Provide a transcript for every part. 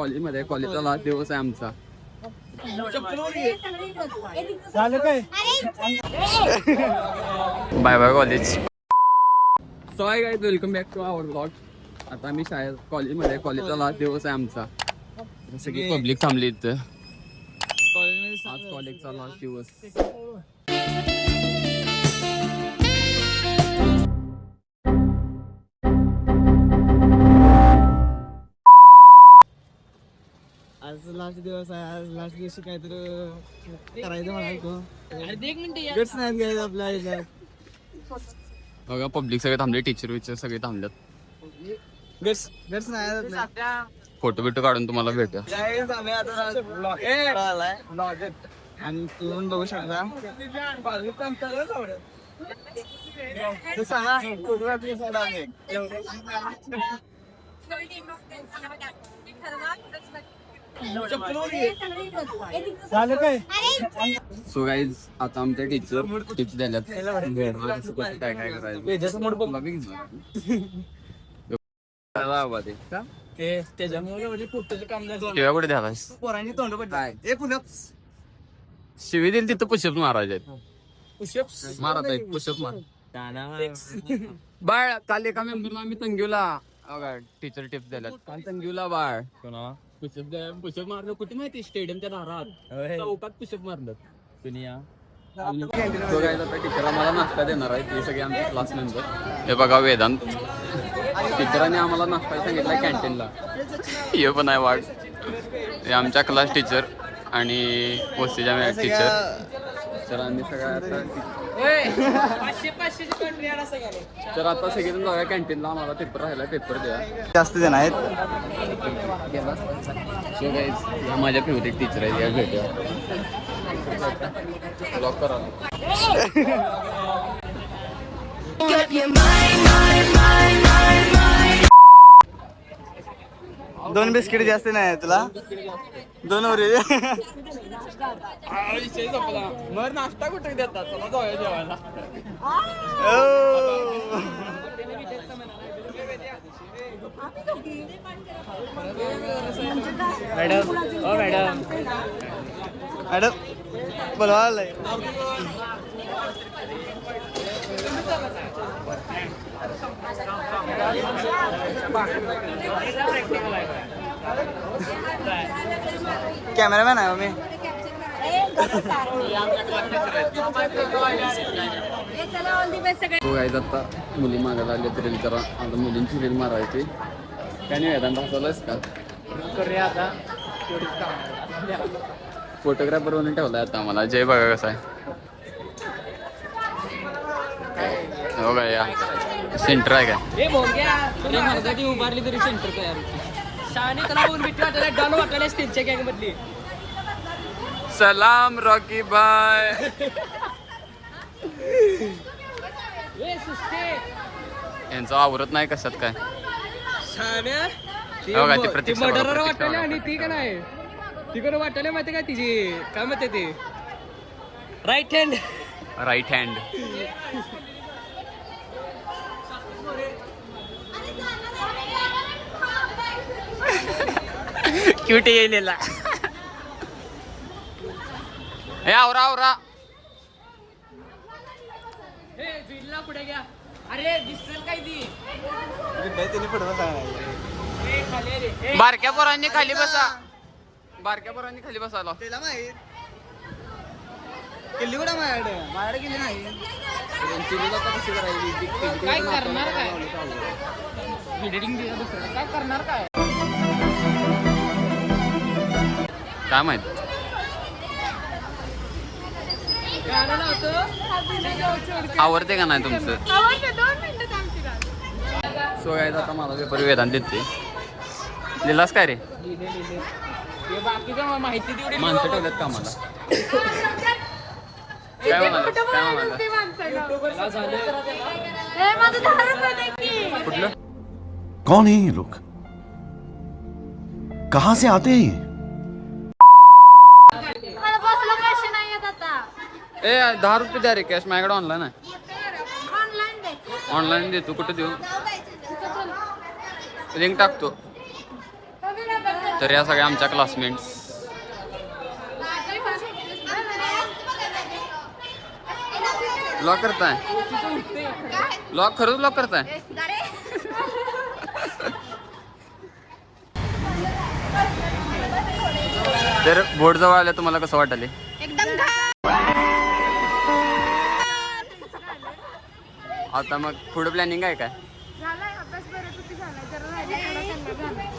कॉलेजमध्ये कॉलेजचा लास्ट दिवस आहे आमचा. Bye bye college. So hi guys, welcome back to our blog. आता आम्ही शाळेत कॉलेजमध्ये कॉलेजचा लास्ट दिवस आहे आमचा. सगळी पब्लिक थांबली इथं. आज कॉलेजचा लास्ट दिवस. आज लास्ट दिवस आहे. आज लास्ट दिवशी काहीतरी करायचं म्हणायचो. गट्स नाही घ्यायचं आपल्या ह्याच्यात. बघा पब्लिक सगळे थांबले, टीचर विचर सगळे थांबलेत. गट्स नाही. फोटो बिटो काढून तुम्हाला भेटूया. आम्ही आता आणि तुम्ही बघू शकता. सो गाईज, आता आमच्या टीचर टिप्स द्यायला काय काय करायचं. कुठे द्याला पोरांची तोंड शिवी दिली तिथं पुशअप मारायचे. मारत आहेत पुशअप मार. बाळ काल एका मेंबरला आम्ही तंगीवला टीचर टिप्स द्यायला. काल तंगीवला बाळ पुशअप मारलं कुठे माहिती, स्टेडियमच्या दारात चौकात पुशअप मारलं. टीचर आम्हाला नाश्ता देणार आहे. ते सगळे आमचे क्लास मेंबर. हे बघा वेदांत, टीचरांनी आम्हाला नाश्ता सांगितला कॅन्टीनला. हे पण आहे वाट. हे आमच्या क्लास टीचर आणि ओसीच्या टीचर. तर आम्ही सगळ्या तर आता सगळेजण जाऊया कॅन्टीनला. आम्हाला पेपर राहिला, पेपर द्या. जास्त जण आहेत. या माझ्या फेवरेट टीचर आहेत. या भेटूया. ब्लॉक करा. दोन बिस्किट जास्त नाही तुला. दोन मग नाश्ता कुठे देतात? चला जाऊया जेवायला. मॅडम बोलवायला कॅमेरामॅन आहे मी. आता मुली मागायला आल्या तरी जरा आता मुलींची रील मारायची. काय नाही वेदांत हसवलंयस का? फोटोग्राफर म्हणून ठेवलाय आता आम्हाला. जय बघा कसा आहे. हो का, या सेंटर आहे काय? उभारली तरी सेंटर तयार होती. शाळेने त्याला बघून भीती वाटायला डॉन वाटायला त्यांच्या गँग मधली. सलाम रॉकी बाय. यांचं आवरत नाही कशात काय. मर्डरर वाटायला आणि ती का नाही, ती कोण वाटायला माहिती काय तिची काय म्हणते ते राईट हँड. क्यूट येईलेला. हे आवरा पुढे घ्या. अरे दिसल काय ती बारक्या पोरांनी खाली बसा. खाली बसायला त्याला माहित. किल्ली कुठं माझ्याकडे गेली नाही. काय करणार काय एडिटिंग काय करणार काय काय माहित. आवडते का नाही तुमचं? सो गाईज, आता मला पेपर वेदांत देते. लिहिलास काय रे? माहिती तेवढी माणसं ठेवल्यात का मला? काय म्हणाला? कुठलं? कौन है ये लोग? कहां से आते हैं? ए 10 रुपये द्या रे कॅश. माझ्याकडे ऑनलाईन आहे. ऑनलाईन देतो. कुठं देऊ? लिंक टाकतो. तर या सगळ्या आमच्या क्लासमेट्स. लॉक करताय? लॉक खरंच लॉक करताय? तर बोर्ड जवळ आलं तुम्हाला कसं वाटले? आता मग पुढे प्लॅनिंग आहे काय?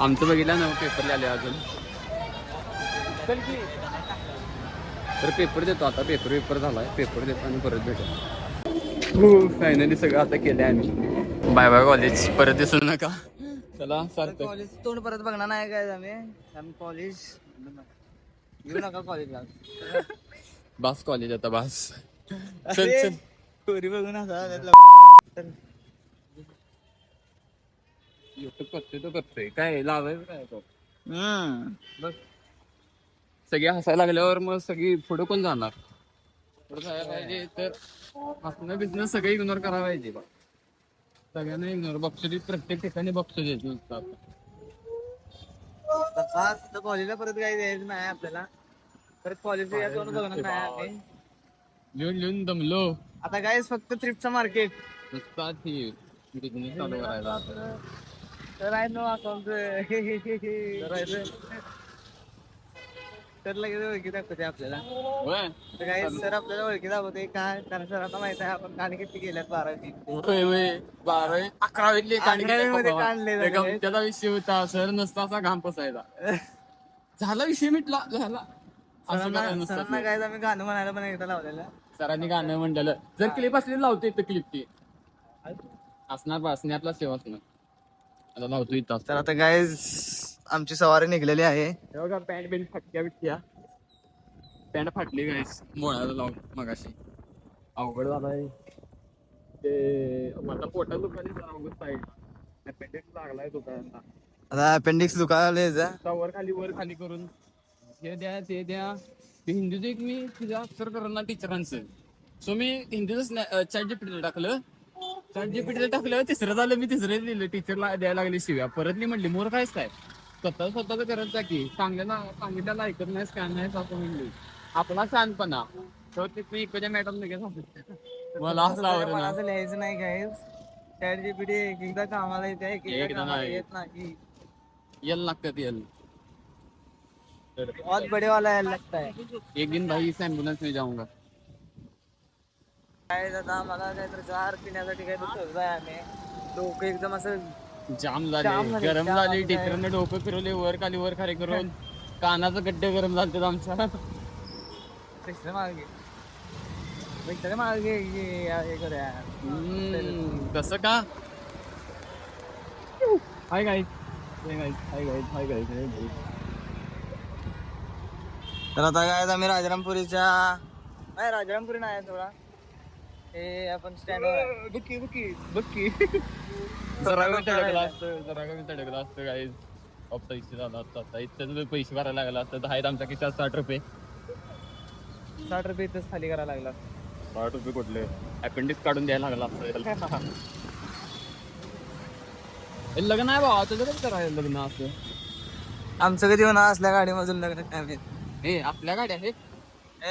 आमचं बघितलं ना पेपर लिहिले अजून. तर पेपर देतो आता. पेपर झालाय. पेपर देतो आणि परत भेटू. फायनली सगळं आता केलंय आम्ही. Bye bye college. परत दिसू नका. चला सारखं कॉलेज तोंड परत बघणार नाही काय आम्ही कॉलेज घेऊ नका कॉलेजला. बास कॉलेज आता बास. चल अरे, चल. पोरी बघून असा करतोय काय लावायचं काय तो. बघ सगळे हसायला लागल्यावर मग सगळी पुढे कोण जाणार? पुढे जायला पाहिजे तर हसणं बिझनेस सगळे इग्नोर करायला पाहिजे बा. सगळ्यांना इग्नोर. बक्षीस प्रत्येक ठिकाणी बक्षीस येतो. कॉलेजला परत काही द्यायचं नाही आपल्याला. परत कॉलेज बघणार नाही आम्ही. लिहून लिहून दमलो. आता काय फक्त थ्रिफ्टचं मार्केट नुसता बिझनेस चालू करायला. तर आहे नो अकाउंट तर लगेच ओळखी दाखवते आपल्याला. होय तर काय सर आपल्याला ओळखी दाखवते काय, कारण सर आता माहित आहे आपण गाणी किती गेल्यात 12वी. होय होय 12वी 11वीतले मध्ये काढले त्याचा विषय होता. सर नसता असा घाम पसायचा. झाला विषय मिटला झाला. असं काय नसतं. सरांना काय आम्ही गाणं म्हणायला पण एकदा लावलेलं. सरांनी गाणं म्हणलेलं. जर क्लिप असली लावतो इथं क्लिप ती असणार बा. स्नॅपला सेवा असणार. आता लावतो इथं. तर आता काय आमची सवारी निघलेली आहे. बघा पॅन्ट बिंट फाटक्या बिटक्या. पॅन्ट फाटली काय मोळाला लावून मगाशी. अवघड झालाय ते. माझा पोटा दुखायला जरा अवघड साईड. अपेंडिक्स लागलाय दुखायला. आता अपेंडिक्स दुखायला वर खाली करून हे द्या ते द्या. ते हिंदीचं एक मी तुझ्या अक्षर करणार टीचरांचं. सो मी हिंदीचं चॅट जीपीटीला टाकलं. चॅट जीपीटीला टाकलं. तिसरं झालं. मी तिसरं लिहिलं. टीचरला द्यायला लागली शिव्या. परत मी म्हटली मोर कायच काय स्वतःच करत जा की. सांगितल्याला ऐकत नाहीस काय नाही असं म्हणली. आपला शानपणा तर ते इकडच्या मॅडम लगेच मला असं आवडलं ना. असं लिहायचं नाही काय. चॅट जीपीटी एकदा कामाला येते एकदा कामाला नाही. येत नाही. यल लागतात यल. बहुत बड़े वाला यायला लागताय. एक दिन भाई इस एम्बुलेंस में जाऊंगा. काय दादा मला काहीतरी जार पिण्यासाठी काहीतरी शोधलाय आम्ही. डोकं एकदम असं जाम जाम झाले. झाले, गरम जाम झाली. झाले. टिकरने डोकं फिरवले. वर खाली करून कानाचं गड्डे गरम झालते आमच्या. मागे हे करूया. कसं का? Hi guys. Hi guys. तर आता काय आम्ही राजारामपुरीच्या राजारामपुरी नाही थोडा हे आपण स्टँड बक्की जरा कमी तडकला असतं गाईज. पैसे झाला असता. इथं पैसे भरायला लागला असतं. तर आहेत आमच्या खिशात 60 रुपये. 60 रुपये इथंच खाली करायला लागला. 60 रुपये कुठले? अपेंडिक्स काढून द्यायला लागला असतं. लग्न आहे भावा. तुझं कसं करायला लग्न असं? आमचं कधी होणार असल्या गाडीमधून लग्न काय हे आपल्या गाड्या आहेत.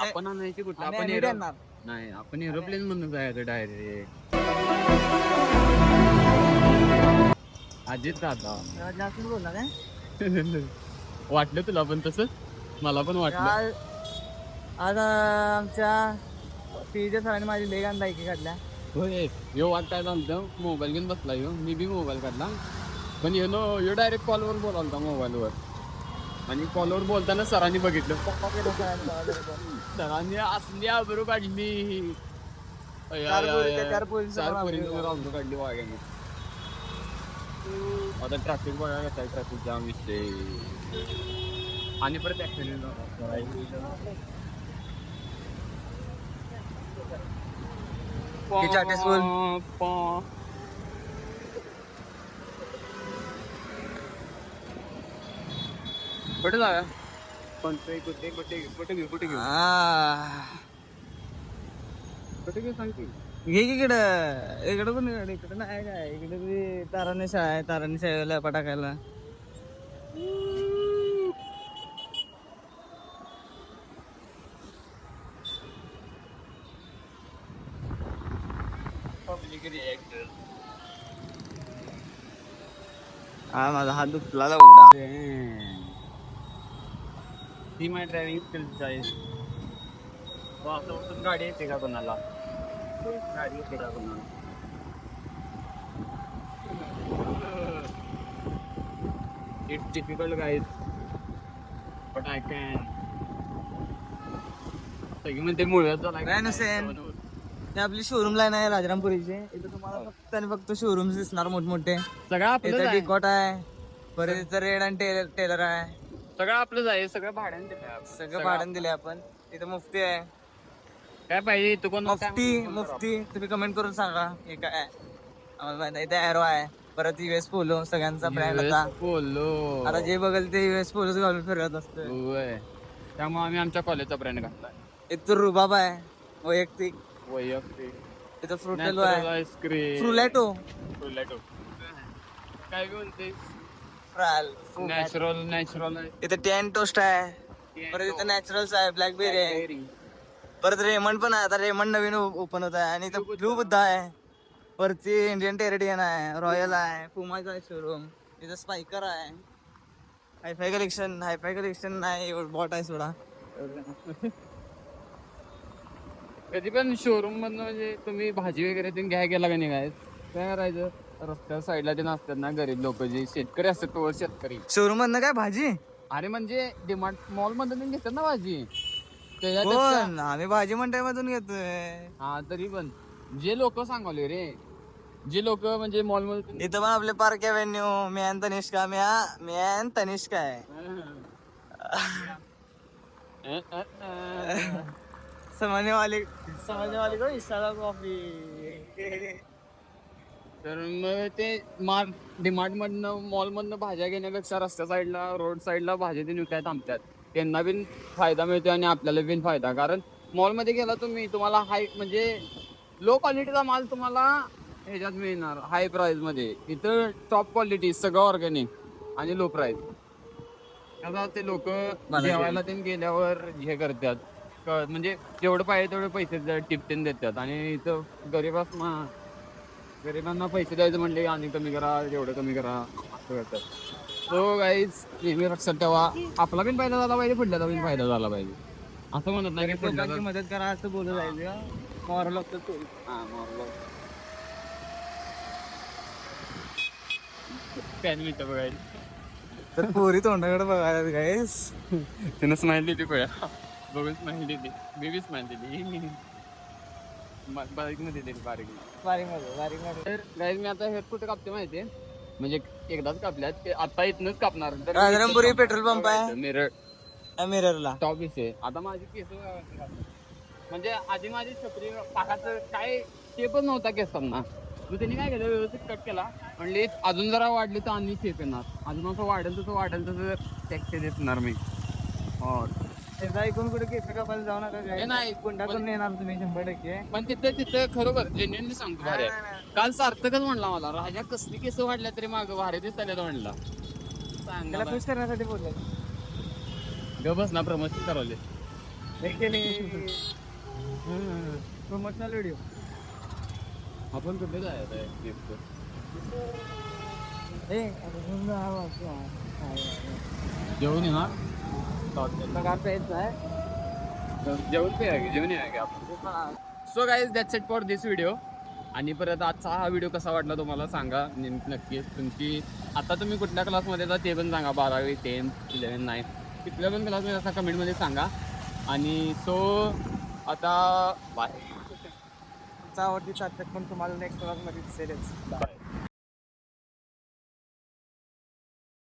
आपण आणायची कुठं? आपण नाही. आपण एरोप्लेन म्हणून जायचं डायरेक्ट. अजित दादा जास्त बोलला काय वाटलं तुला पण तसं? मला पण वाटलं. आज आमच्या पीच्या सरांनी माझी लेग आणि बाईकी काढल्या. होय यो वाटताय आमचं. मोबाईल घेऊन बसला यो. मी बी मोबाईल काढला. पण यो डायरेक्ट कॉलवर बोलावला मोबाईलवर. आणि कॉलवर बोलताना सरांनी बघितलं. सरांनी असली आबरू काढली. 4 पोलीस काढली वाघ्याने. आता ट्रॅफिक बघा कसं आहे. ट्रॅफिक जाम दिसते. आणि परत ऍक्सिडेंट कुठे जाऊया? कुठे घेऊ सांगते. घे इकडं पण इकडं नाही काय. इकडे ताराने शाळा आहे. ताराने शाळेला पटाकायला हा माझा हात दुखला एवढा. ती माझी ड्रायव्हिंग स्किल्स आहे. असं उठून गाडी येते का कोणाला? गाडी येते का कोणाला? It's difficult guys but I can. सगळी म्हणते मुळव्यात झाला काय नसेल. ते आपली शोरूम लाईन आहे राजारामपुरीची. इथं तुम्हाला फक्त आणि फक्त शोरूम दिसणार मोठमोठे. सगळं आपलंच इथं आहे. डिकॉट आहे, परत इथं रेड आणि टेलर आहे. सगळं आपलंच आहे. सगळं भाड्याने दिलंय आपण. सगळं भाडण दिले आपण. इथं मुफ्ती आहे. काय पाहिजे तू कोण मुफ्ती तुम्ही कमेंट करून सांगा हे काय आहे. आम्हाला माहिती आहे. इथे एरो आहे, परत US पोलो सगळ्यांचा ब्रँड होता. बोललो आता जे बघल ते US पोलोच घालून फिरत असतं. होय. त्यामुळे आम्ही आमच्या कॉलेजचा ब्रँड घातलाय. इथं रुबाब आहे वैयक्तिक. वैयक्तिक इथं फ्रुटेलो आहे, आईस्क्रीम फ्रुलॅटो, काय बोलते फ्राल, नॅचरल इथं टेन टोस्ट आहे, परत इथं नॅचरल्स आहे, ब्लॅकबेरी आहे, परत रेमंड पण आहे. आता रेमंड नवीन ओपन होत आहे. आणि इथं ब्लू बुद्धा आहे, वरती इंडियन टेरिडियन आहे, रॉयल आहे, पुमाचा आहे शोरूम. इथं स्पायकर आहे, हायफाय कलेक्शन नाही बॉट आहे सोडा. कधी पण शोरूम मधनं म्हणजे तुम्ही भाजी वगैरे ते घ्याय गेला का नाही काय करायचं? रस्त्या साईडला ते नसतात ना गरीब लोक जे शेतकरी असतात तो शेतकरी. शोरूम मधनं काय भाजी अरे म्हणजे डिमार्ट मॉल मधून घेतात ना भाजी. कोण? आम्ही भाजी मंडई मधून घेतोय. हा तरी पण जे लोक सांगवले रे, जे लोक म्हणजे मॉल मध्ये इथं पण आपले पार्क एव्हेन्यू, मी आणि तनिष्का आहे. समजने वाले को इशारा कॉफी. तर मग ते डिमार्ट मधनं मॉल मधनं भाज्या घेण्यापेक्षा रस्त्या साईडला रोड साईडला भाज्या ते विकाय थांबतात. त्यांना बिन फायदा मिळतो आणि आपल्याला बिन फायदा. कारण मॉलमध्ये गेला तुम्हाला हाय म्हणजे लो क्वालिटीचा माल तुम्हाला ह्याच्यात मिळणार हाय प्राइस मध्ये. इथं टॉप क्वालिटी सगळं ऑर्गॅनिक आणि लो प्राइस. आता ते लोक जेवायला ते गेल्यावर हे करतात म्हणजे जेवढं पाहिजे तेवढे पैसे टिप ते देतात. आणि इथं गरिबांना पैसे द्यायचं म्हणले आणि कमी करा एवढं कमी करा असं करतात. सो गाईज नेहमी लक्षात ठेवा आपला बिन फायदा झाला पाहिजे, पुढल्याचा बिन फायदा झाला पाहिजे. असं म्हणत नाही की लोकांची मदत करा असं बोलू जायचं. Moral of the story. Pan मिळतं बघायला. तर पोरी तोंडाकडे बघायला गाईस. तिनं स्माईल दिली कोया बघून स्माईल दिली. मी बी स्माईल दिली. बारीक मध्ये दिली बारीक. तर गाईज मी आता हे कुठे कापते माहितीये म्हणजे एकदाच कापल्यात ते आता इथनच कापणार. राजारामपुरी पेट्रोल पंप आहे मिररला टॉप आहे. आता माझी केस म्हणजे आधी माझी छत्री पाकाचं काय ते पण नव्हता केसांना. मग त्यांनी काय केलं व्यवस्थित कट केला. म्हणले अजून जरा वाढली तर आणि शेप येणार. अजून असं वाढेल तसं टॅक्स देणार मी. हो त्याचा ऐकून कुठे केस कापायला जाऊ नका. नाही कोणता करून येणार तुम्ही 100%. पण तिथं खरोखर जेन्युइनली सांगतो भारे. काल सार्थकच म्हणला मला राजा कसली केस वाढल्या तरी मागं भारे दिसतात म्हणला. त्याला खुश करण्यासाठी बोलले. ग बस ना प्रमोशन करवले प्रमोशनल व्हिडिओ. आपण कुठे जायचं जेवण येणार जेवण आहे आपण. So guys that's it for this video. आणि परत आजचा हा व्हिडिओ कसा वाटला तुम्हाला सांगा नक्कीच. तुमची आता तुम्ही कुठल्या क्लासमध्ये जा ते पण सांगा. 12वी 10th 11th 9th कुठल्या पण क्लासमध्ये असा कमेंटमध्ये सांगा. आणि सो आता बाय. आवडती सार्थक पण तुम्हाला नेक्स्ट क्लासमध्ये दिसेलच. बाय.